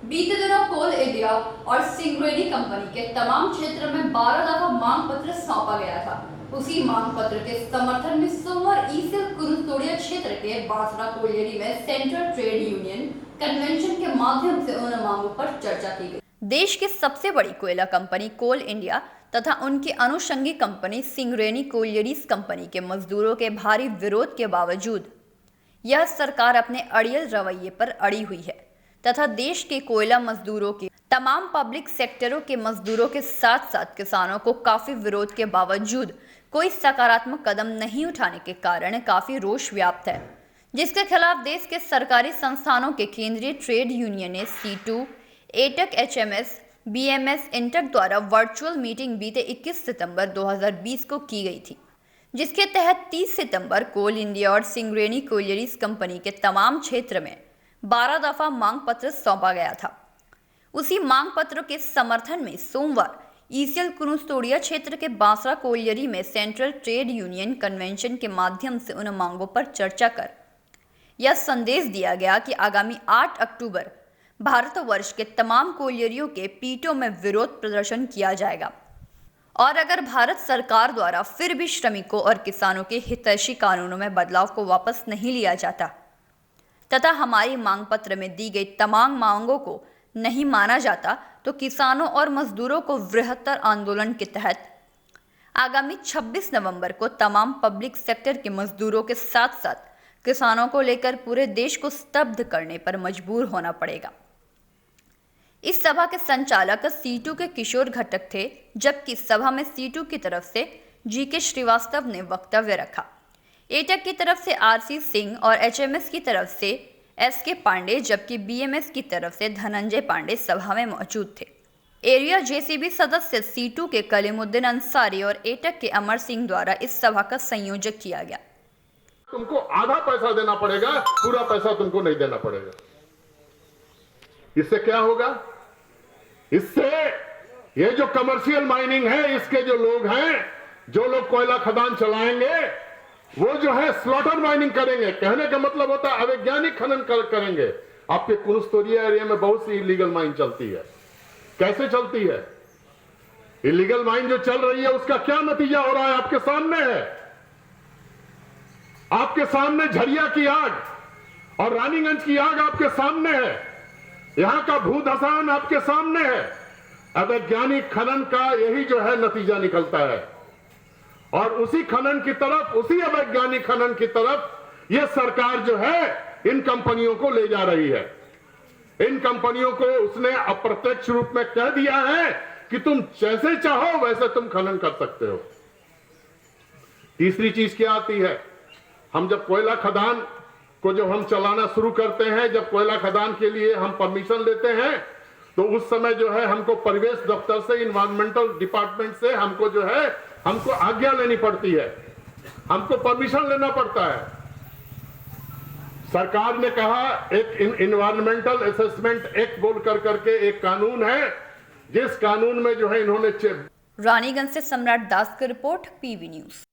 बीते दिनों कोल इंडिया और सिंगरेनी कंपनी के तमाम क्षेत्र में 12 दफा मांग पत्र सौंपा गया था। उसी मांग पत्र के समर्थन में सोमवार ईसेल कुरुतोड़िया क्षेत्र के बांसरा कोयलेरी में सेंट्रल ट्रेड यूनियन कन्वेंशन के माध्यम से उन मांगों पर चर्चा की गई। देश की सबसे बड़ी कोयला कंपनी कोल इंडिया तथा उनकी अनुषंगी कंपनी सिंगरेनी कोयलेरीज कंपनी के मजदूरों के भारी विरोध के बावजूद यह सरकार अपने अड़ियल रवैये पर अड़ी हुई है तथा देश के कोयला मजदूरों के तमाम पब्लिक सेक्टरों के मजदूरों के साथ साथ किसानों को काफी विरोध के बावजूद कोई सकारात्मक कदम नहीं उठाने के कारण काफी रोष व्याप्त है, जिसके खिलाफ देश के सरकारी संस्थानों के केंद्रीय ट्रेड यूनियन सीटू, एटक, एचएमएस, बीएमएस, इंटक द्वारा वर्चुअल मीटिंग बीते 21 सितंबर 2020 को की गई थी, जिसके तहत 30 सितंबर कोल इंडिया और सिंगरेनी कोयलेरीज कंपनी के तमाम क्षेत्र में 12 दफा मांग पत्र सौंपा गया था। उसी मांग पत्र के समर्थन में सोमवार ईसीएल कुरुतोड़िया क्षेत्र के बांसरा कोयलेरी में सेंट्रल ट्रेड यूनियन कन्वेंशन के माध्यम से उन मांगों पर चर्चा कर यह संदेश दिया गया कि आगामी 8 अक्टूबर भारतवर्ष के तमाम कोयलेरियों के पीटों में विरोध प्रदर्शन किया जाएगा और अगर भारत सरकार द्वारा फिर भी श्रमिकों और किसानों के हितैषी कानूनों में बदलाव को वापस नहीं लिया जाता तथा हमारी मांग पत्र में दी गई तमाम मांगों को नहीं माना जाता तो किसानों और मजदूरों को बृहत्तर आंदोलन के तहत आगामी 26 नवंबर को तमाम पब्लिक सेक्टर के मजदूरों के साथ साथ किसानों को लेकर पूरे देश को स्तब्ध करने पर मजबूर होना पड़ेगा। इस सभा के संचालक सीटू के किशोर घटक थे, जबकि सभा में सीटू की तरफ से जीके श्रीवास्तव ने वक्तव्य रखा। एटक की तरफ से आरसी सिंह और एचएमएस की तरफ से एसके पांडे, जबकि बीएमएस की तरफ से धनंजय पांडे सभा में मौजूद थे। एरिया जेसीबी सदस्य सीटू के कलीमुद्दीन अंसारी और एटक के अमर सिंह द्वारा इस सभा का संयोजक किया गया। तुमको आधा पैसा देना पड़ेगा, पूरा पैसा तुमको नहीं देना पड़ेगा। इससे क्या होगा? इससे ये जो कमर्शियल माइनिंग है, इसके जो लोग हैं, जो लोग कोयला खदान चलाएंगे, वो जो है स्लॉटर माइनिंग करेंगे। कहने का मतलब होता है अवैज्ञानिक खनन करेंगे। आपके कुरुतोड़िया एरिया में बहुत सी इलीगल माइन चलती है। कैसे चलती है? इलीगल माइन जो चल रही है उसका क्या नतीजा हो रहा है आपके सामने है। आपके सामने झरिया की आग और रानीगंज की आग आपके सामने है। यहां का भूधसान आपके सामने है। अवैज्ञानिक खनन का यही जो है नतीजा निकलता है और उसी खनन की तरफ, उसी अवैज्ञानिक खनन की तरफ यह सरकार जो है इन कंपनियों को ले जा रही है। इन कंपनियों को उसने अप्रत्यक्ष रूप में कह दिया है कि तुम जैसे चाहो वैसे तुम खनन कर सकते हो। तीसरी चीज क्या आती है? हम जब कोयला खदान को जब हम चलाना शुरू करते हैं, जब कोयला खदान के लिए हम परमिशन लेते हैं, तो उस समय जो है हमको परिवेश दफ्तर से, इन्वायरमेंटल डिपार्टमेंट से हमको जो है हमको आज्ञा लेनी पड़ती है, हमको परमिशन लेना पड़ता है। सरकार ने कहा एक इन्वायरमेंटल असेसमेंट एक्ट बोल करके एक कानून है, जिस कानून में जो है इन्होंने रानीगंज से सम्राट दास की रिपोर्ट, पीवी न्यूज।